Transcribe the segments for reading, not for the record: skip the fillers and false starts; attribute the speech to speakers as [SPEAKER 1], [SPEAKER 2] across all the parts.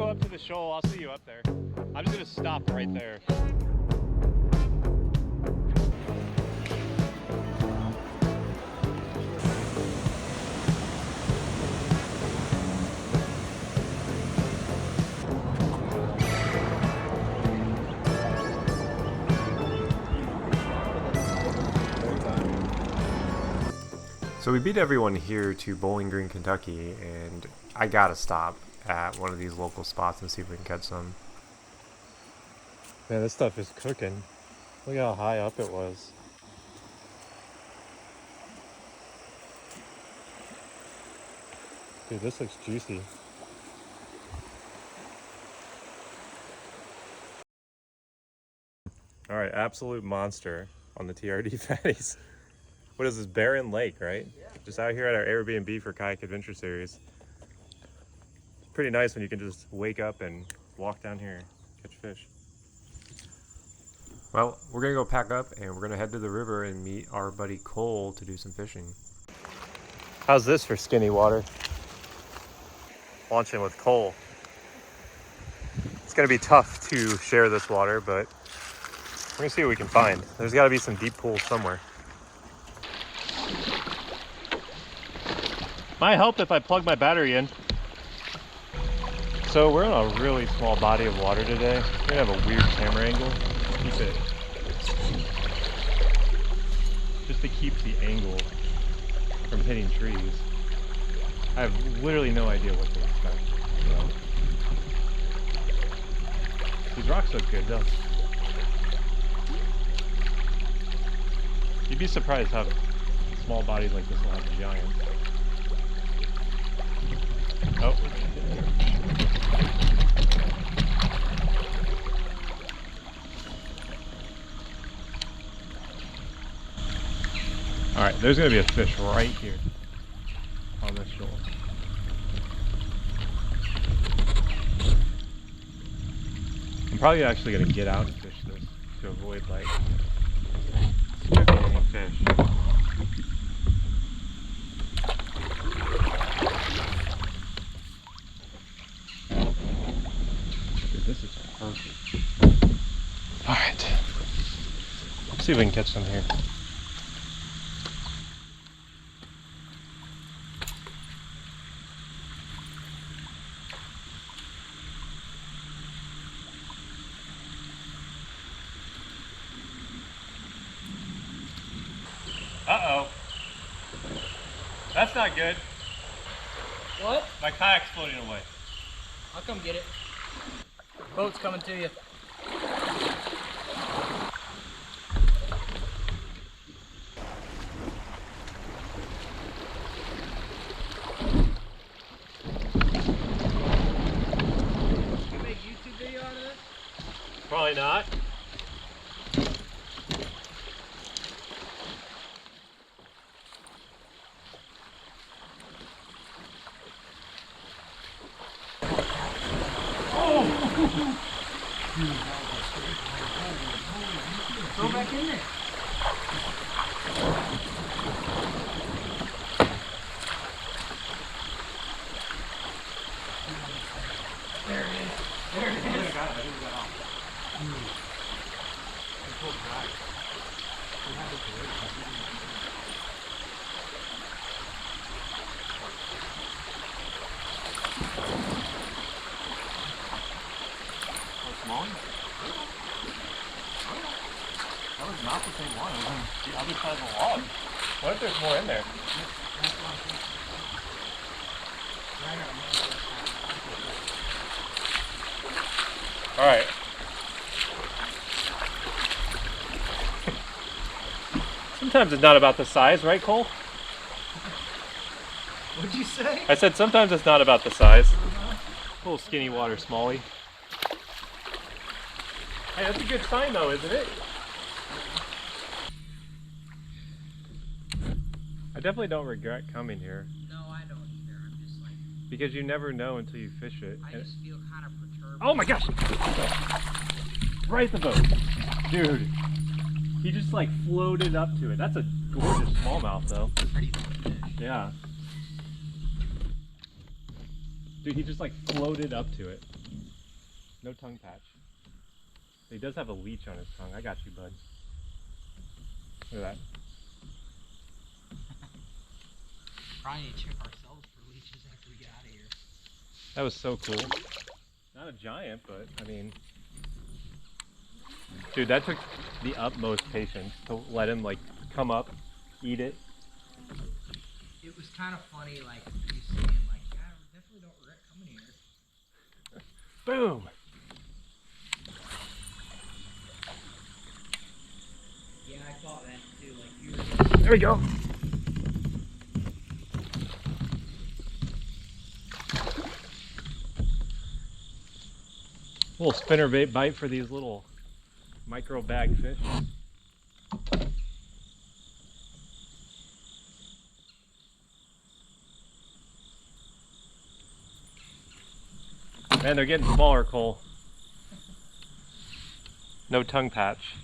[SPEAKER 1] go up to the shoal. I'll see you up there. I'm just gonna stop right there.
[SPEAKER 2] So we beat everyone here to Bowling Green, Kentucky, and I gotta stop at one of these local spots and see if we can catch some.
[SPEAKER 1] Man, this stuff is cooking. Look how high up it was. Dude, this looks juicy. All right, absolute monster on the TRD fatties. What is this, Barren Lake, right? Yeah. Just out here at our Airbnb for Kayak Adventure Series. It's pretty nice when you can just wake up and walk down here, catch fish.
[SPEAKER 2] Well, we're gonna go pack up and we're gonna head to the river and meet our buddy Cole to do some fishing.
[SPEAKER 1] How's this for skinny water? Launching with Cole. It's gonna be tough to share this water, but we're gonna see what we can find. There's gotta be some deep pools somewhere. Might help if I plug my battery in. So we're in a really small body of water today. We're gonna have a weird camera angle. Keep it. Just to keep the angle from hitting trees. I have literally no idea what to expect. So. These rocks look good though. You'd be surprised how small bodies like this will have giants. Oh. All right, there's gonna be a fish right here on this shore. I'm probably actually gonna get out and fish this to avoid like speculating fish. Dude, this is perfect. All right, let's see if we can catch some here. Uh-oh. That's not good.
[SPEAKER 3] What?
[SPEAKER 1] My kayak's floating away.
[SPEAKER 3] I'll come get it. Boat's coming to you. You make YouTube video out of this?
[SPEAKER 1] Probably not.
[SPEAKER 3] Go back in there. There it is. There it is. I got it. I think we got off. It's so dry. We have it great.
[SPEAKER 1] Small? That was not the same one. It was on the other side of the log. What if there's more in there? All right. Sometimes it's not about the size, right, Cole?
[SPEAKER 3] What'd you say?
[SPEAKER 1] I said sometimes it's not about the size. A little skinny water smallie. Hey, that's a good sign though, isn't it? I definitely don't regret coming here.
[SPEAKER 3] No, I don't either. I'm just like...
[SPEAKER 1] Because you never know until you fish it.
[SPEAKER 3] I just feel kind of perturbed.
[SPEAKER 1] Oh my gosh! Right at the boat. Dude. He just like floated up to it. That's a gorgeous smallmouth though.
[SPEAKER 3] Pretty fish.
[SPEAKER 1] Yeah. Dude, he just like floated up to it. No tongue patch. He does have a leech on his tongue. I got you, bud. Look at that.
[SPEAKER 3] Probably need to check ourselves for leeches after we get out of here.
[SPEAKER 1] That was so cool. Not a giant, but I mean, dude, that took the utmost patience to let him like come up, eat it.
[SPEAKER 3] It was kind of funny, like you saying, like, yeah, I definitely don't regret coming here.
[SPEAKER 1] Boom.
[SPEAKER 3] Yeah, I thought that too. Like you.
[SPEAKER 1] There we go. Little spinner bait bite for these little micro bag fish. Man, they're getting smaller, Cole. No tongue patch.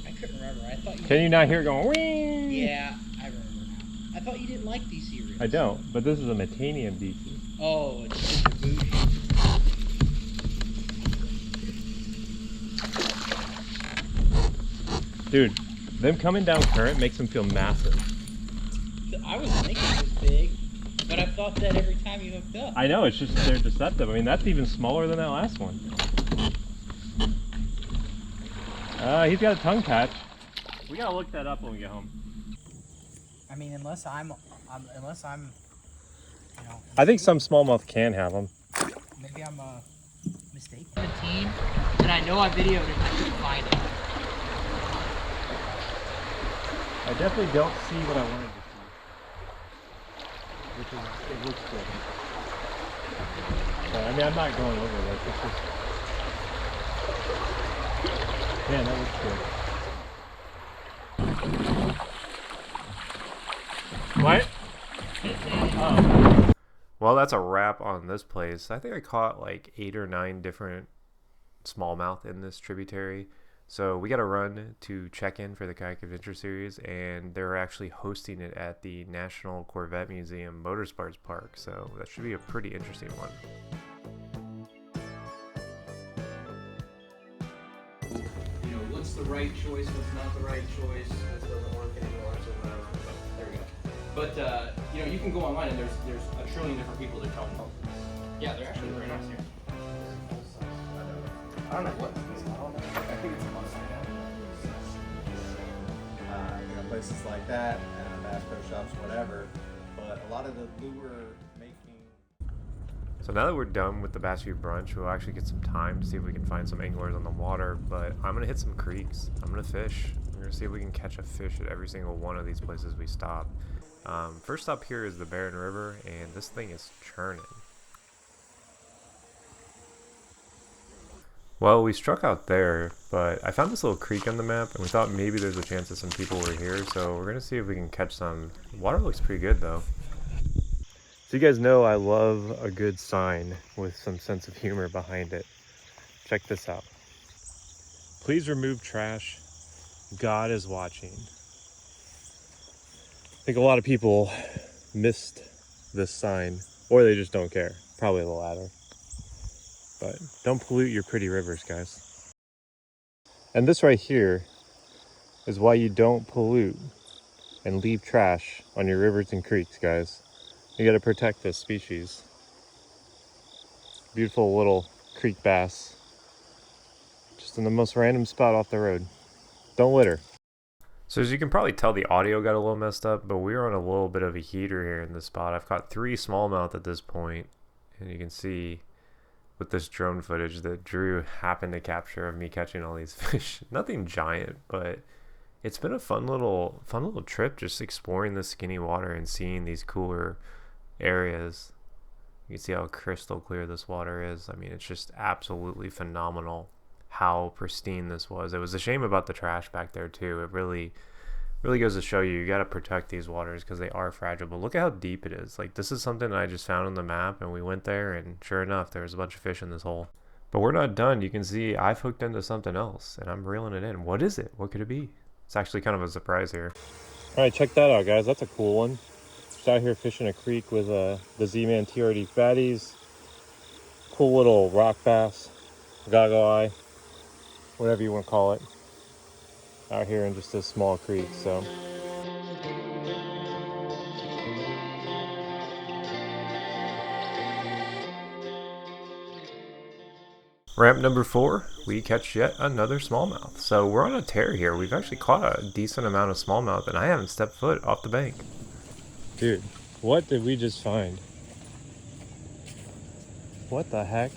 [SPEAKER 3] I couldn't remember. I thought you.
[SPEAKER 1] Can you not hear it going wing?
[SPEAKER 3] Yeah, I remember now. I thought you didn't like these cereals.
[SPEAKER 1] I don't, but this is a Metanium DC.
[SPEAKER 3] Oh, it's just a bougie.
[SPEAKER 1] Dude, them coming down current makes them feel massive.
[SPEAKER 3] I was thinking it was big, but I thought that every time you hooked up.
[SPEAKER 1] I know, it's just they're deceptive. I mean, that's even smaller than that last one. He's got a tongue patch. We gotta look that up when we get home.
[SPEAKER 3] I mean, unless I'm, you know.
[SPEAKER 1] I think some smallmouth can have them.
[SPEAKER 3] Maybe I'm mistaken. 17, and I know I videoed it, and I couldn't find it.
[SPEAKER 1] I definitely don't see what I wanted to see. Which is, it looks good. But, I mean, I'm not going over this. It's just, man, that looks good. What? Oh.
[SPEAKER 2] Well, that's a wrap on this place. I think I caught like 8 or 9 different smallmouth in this tributary. So we got to run to check in for the Kayak Adventure Series, and they're actually hosting it at the National Corvette Museum Motorsports Park. So that should be a pretty interesting one.
[SPEAKER 4] You know, what's the right choice, what's not the right choice, this doesn't work anymore, so whatever. There we go. But you know, you can go online and there's a trillion different people that tell them. Yeah, they're actually very nice here. I don't know what. I think it's a Mustang.
[SPEAKER 5] You know, places like that, Bass Pro Shops, whatever. But a lot of the lure making.
[SPEAKER 2] So now that we're done with the Bass View brunch, we'll actually get some time to see if we can find some anglers on the water. But I'm gonna hit some creeks. I'm gonna fish. We're gonna see if we can catch a fish at every single one of these places we stop. First stop here is the Barren River, and this thing is churning. Well, we struck out there, but I found this little creek on the map, and we thought maybe there's a chance that some people were here, so we're gonna see if we can catch some. The water looks pretty good though.
[SPEAKER 1] So you guys know I love a good sign with some sense of humor behind it. Check this out. Please remove trash. God is watching. I think a lot of people missed this sign, or they just don't care. Probably the latter. But don't pollute your pretty rivers, guys. And this right here is why you don't pollute and leave trash on your rivers and creeks, guys. You gotta protect this species. Beautiful little creek bass. Just in the most random spot off the road. Don't litter.
[SPEAKER 2] So as you can probably tell, the audio got a little messed up, but we were on a little bit of a heater here in this spot. I've caught 3 smallmouth at this point, and you can see with this drone footage that Drew happened to capture of me catching all these fish. Nothing giant, but it's been a fun little trip just exploring the skinny water and seeing these cooler areas. You can see how crystal clear this water is. I mean, it's just absolutely phenomenal how pristine this was. It was a shame about the trash back there too. It really goes to show you got to protect these waters because they are fragile. But look at how deep it is. Like, this is something that I just found on the map, and we went there, and sure enough, there was a bunch of fish in this hole. But we're not done. You can see I've hooked into something else, and I'm reeling it in. What is it? What could it be? It's actually kind of a surprise here.
[SPEAKER 1] All right, check that out, guys. That's a cool one. Just out here fishing a creek with the Z-Man TRD fatties. Cool little rock bass, goggle eye, whatever you want to call it. Out here in just this small creek, so.
[SPEAKER 2] Ramp number 4, we catch yet another smallmouth. So we're on a tear here. We've actually caught a decent amount of smallmouth, and I haven't stepped foot off the bank.
[SPEAKER 1] Dude, what did we just find? What the heck?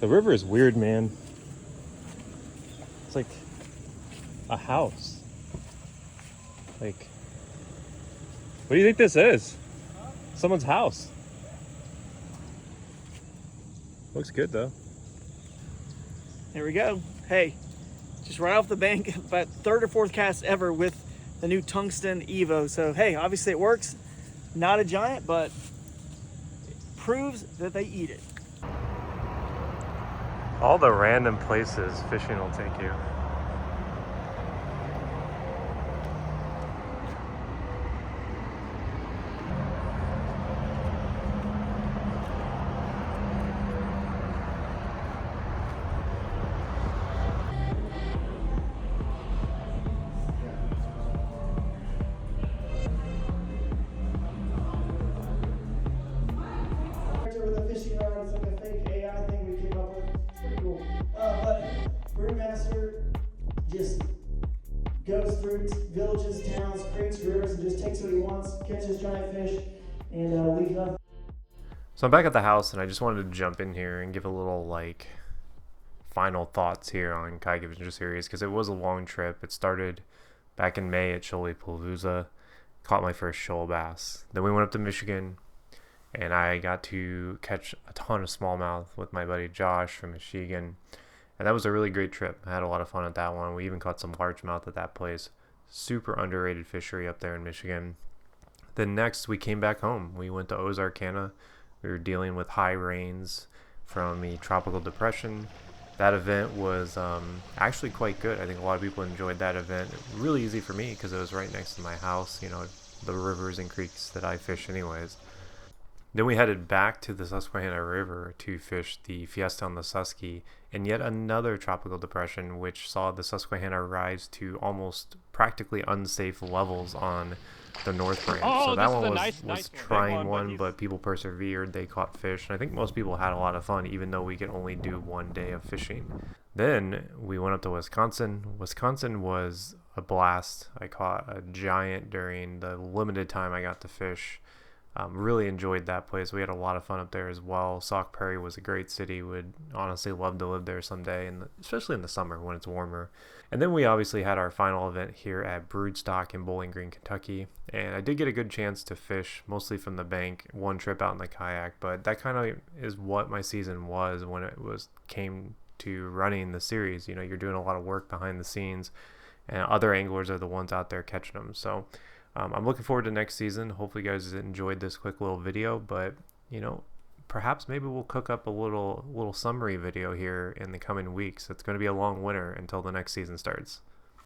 [SPEAKER 1] The river is weird, man. It's like a house. Like, what do you think this is? Someone's house. Looks good though.
[SPEAKER 6] There we go. Hey, just right off the bank, about third or fourth cast ever with the new tungsten Evo. So hey, obviously it works. Not a giant, but it proves that they eat it.
[SPEAKER 1] All the random places fishing will take you.
[SPEAKER 7] With a fishing rod, it's like a fake AI thing we came up with. It's pretty cool. But Brewmaster just goes through villages, towns, creeks, rivers, and just takes what he wants, catches giant fish, and leaves nothing.
[SPEAKER 2] So I'm back at the house, and I just wanted to jump in here and give a little, like, final thoughts here on Kayak Adventure Series, because it was a long trip. It started back in May at Shoalapalooza, caught my first shoal bass. Then we went up to Michigan, and I got to catch a ton of smallmouth with my buddy Josh from Michigan. And that was a really great trip. I had a lot of fun at that one. We even caught some largemouth at that place. Super underrated fishery up there in Michigan. Then next, we came back home. We went to Ozarkana. We were dealing with high rains from the tropical depression. That event was actually quite good. I think a lot of people enjoyed that event. Really easy for me because it was right next to my house. You know, the rivers and creeks that I fish anyways. Then we headed back to the Susquehanna River to fish the Fiesta on the Susky in yet another tropical depression, which saw the Susquehanna rise to almost practically unsafe levels on the North Branch. So that one was trying one, but people persevered. They caught fish, and I think most people had a lot of fun, even though we could only do one day of fishing. Then we went up to Wisconsin. Wisconsin was a blast. I caught a giant during the limited time I got to fish. Really enjoyed that place. We had a lot of fun up there as well. Sauk Prairie was a great city. Would honestly love to live there someday, and especially in the summer when it's warmer. And then we obviously had our final event here at Broodsotck in Bowling Green, Kentucky. And I did get a good chance to fish, mostly from the bank, one trip out in the kayak. But that kind of is what my season was when it came to running the series. You know, you're doing a lot of work behind the scenes, and other anglers are the ones out there catching them. So I'm looking forward to next season. Hopefully you guys enjoyed this quick little video, but you know, perhaps maybe we'll cook up a little summary video here in the coming weeks. It's going to be a long winter until the next season starts.